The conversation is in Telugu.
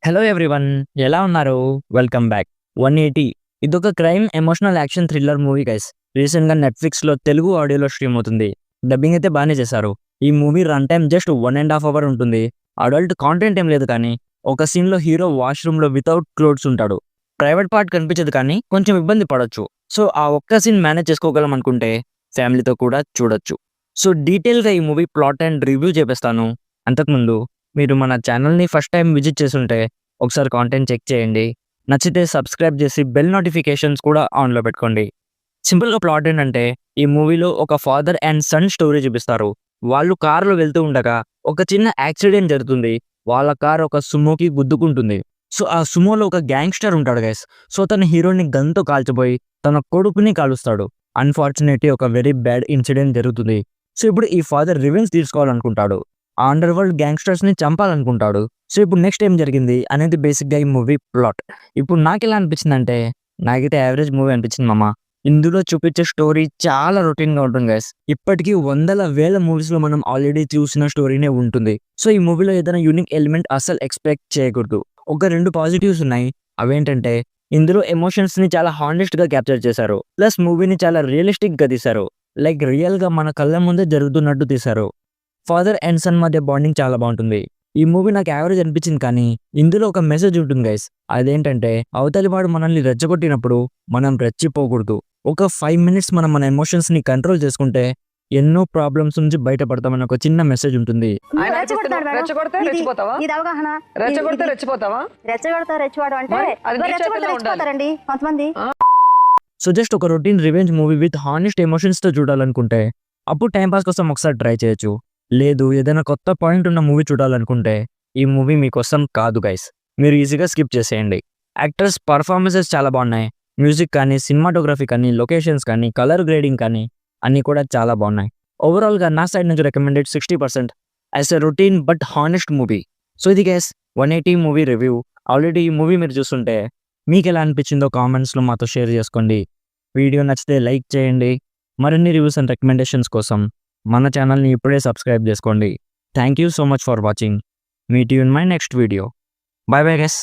హలో ఎవ్రీవన్, ఎలా ఉన్నారు? Welcome back. 180 ఇదొక crime emotional action thriller movie guys. రీసెంట్గా నెట్ఫ్లిక్స్లో తెలుగు ఆడియోలో స్ట్రీమ్ అవుతుంది. డబ్బింగ్ అయితే బాగానే చేశారు. ఈ movie run time just 1.5 hour ఉంటుంది. అడల్ట్ కాంటెంట్ ఏం లేదు, కానీ ఒక సీన్లో హీరో వాష్రూమ్లో వితౌట్ క్లోత్స్ ఉంటాడు. ప్రైవేట్ పార్ట్ కనిపించదు, కానీ కొంచెం ఇబ్బంది పడవచ్చు. సో ఆ ఒక్క సీన్ మేనేజ్ చేసుకోగలం అనుకుంటే ఫ్యామిలీతో కూడా చూడొచ్చు. సో డీటెయిల్గా ఈ మూవీ ప్లాట్ అండ్ రివ్యూ చేపిస్తాను. అంతకుముందు మీరు మన ఛానల్ని ఫస్ట్ టైం విజిట్ చేస్తుంటే ఒకసారి కాంటెంట్ చెక్ చేయండి. నచ్చితే సబ్స్క్రైబ్ చేసి బెల్ నోటిఫికేషన్స్ కూడా ఆన్లో పెట్టుకోండి. సింపుల్గా ప్లాట్ ఏంటంటే, ఈ మూవీలో ఒక ఫాదర్ అండ్ సన్ స్టోరీ చూపిస్తారు. వాళ్ళు కారులో వెళ్తూ ఉండగా ఒక చిన్న యాక్సిడెంట్ జరుగుతుంది. వాళ్ళ కార్ ఒక సుమోకి గుద్దుకుంటుంది. సో ఆ సుమోలో ఒక గ్యాంగ్స్టర్ ఉంటాడు గైస్. సో తన హీరోని గన్తో కాల్చిపోయి తన కొడుకుని కాలుస్తాడు. అన్ఫార్చునేట్లీ ఒక వెరీ బ్యాడ్ ఇన్సిడెంట్ జరుగుతుంది. సో ఇప్పుడు ఈ ఫాదర్ రివెంజ్ తీసుకోవాలనుకుంటాడు. ఆ అండర్ వరల్డ్ గ్యాంగ్స్టర్స్ని చంపాలనుకుంటాడు. సో ఇప్పుడు నెక్స్ట్ ఏం జరిగింది అనేది బేసిక్గా ఈ మూవీ ప్లాట్. ఇప్పుడు నాకు ఎలా అనిపించింది అంటే, నాకైతే యావరేజ్ మూవీ అనిపించింది మామ. ఇందులో చూపించే స్టోరీ చాలా రొటీన్గా ఉంటుంది గైస్. ఇప్పటికీ వందల వేల మూవీస్లో మనం ఆల్రెడీ చూసిన స్టోరీనే ఉంటుంది. సో ఈ మూవీలో ఏదైనా యూనిక్ ఎలిమెంట్ అస్సలు ఎక్స్పెక్ట్ చేయకూడదు. ఒక 2 పాజిటివ్స్ ఉన్నాయి. అవేంటంటే, ఇందులో ఎమోషన్స్ని చాలా హానెస్ట్గా క్యాప్చర్ చేశారు. ప్లస్ మూవీని చాలా రియలిస్టిక్గా తీశారు. లైక్ రియల్గా మన కళ్ళ ముందే జరుగుతున్నట్టు తీశారు. ఫాదర్ అండ్ సన్ మధ్య బాండింగ్ చాలా బాగుంటుంది. ఈ మూవీ నాకు యావరేజ్ అనిపించింది, కానీ ఇందులో ఒక మెసేజ్ ఉంటుంది గైస్. అదేంటంటే, అవతలి వాడు మనల్ని రెచ్చగొట్టినప్పుడు మనం రెచ్చిపోకూడదు. ఒక 5 మినిట్స్ మనం మన ఎమోషన్స్ని కంట్రోల్ చేసుకుంటే ఎన్నో ప్రాబ్లమ్స్ నుంచి బయటపడతామని ఒక చిన్న మెసేజ్ ఉంటుంది. సో జస్ట్ ఒక routine revenge movie with honest ఎమోషన్స్తో చూడాలనుకుంటే అప్పుడు టైంపాస్ కోసం ఒకసారి ట్రై చేయొచ్చు. లేదు, ఏదైనా కొత్త పాయింట్ ఉన్న మూవీ చూడాలనుకుంటే ఈ మూవీ మీకోసం కాదు గైస్. మీరు ఈజీగా స్కిప్ చేసేయండి. యాక్టర్స్ పర్ఫార్మెన్సెస్ చాలా బాగున్నాయి. మ్యూజిక్ కానీ, సినిమాటోగ్రఫీ కానీ, లొకేషన్స్ కానీ, కలర్ గ్రేడింగ్ కానీ అన్నీ కూడా చాలా బాగున్నాయి. ఓవరాల్గా నా సైడ్ నుంచి recommended 60% as a routine but honest movie. So ఇది గైస్ 180 మూవీ రివ్యూ. ఆల్రెడీ ఈ మూవీ మీరు చూస్తుంటే మీకు ఎలా అనిపించిందో కామెంట్స్లో మాతో షేర్ చేసుకోండి. వీడియో నచ్చితే లైక్ చేయండి. మరిన్ని రివ్యూస్ అండ్ రికమెండేషన్స్ కోసం మన ఛానల్ని ఇప్పుడే సబ్స్క్రైబ్ చేసుకోండి. Thank you so much for watching. Meet you in my next video. By bye guys.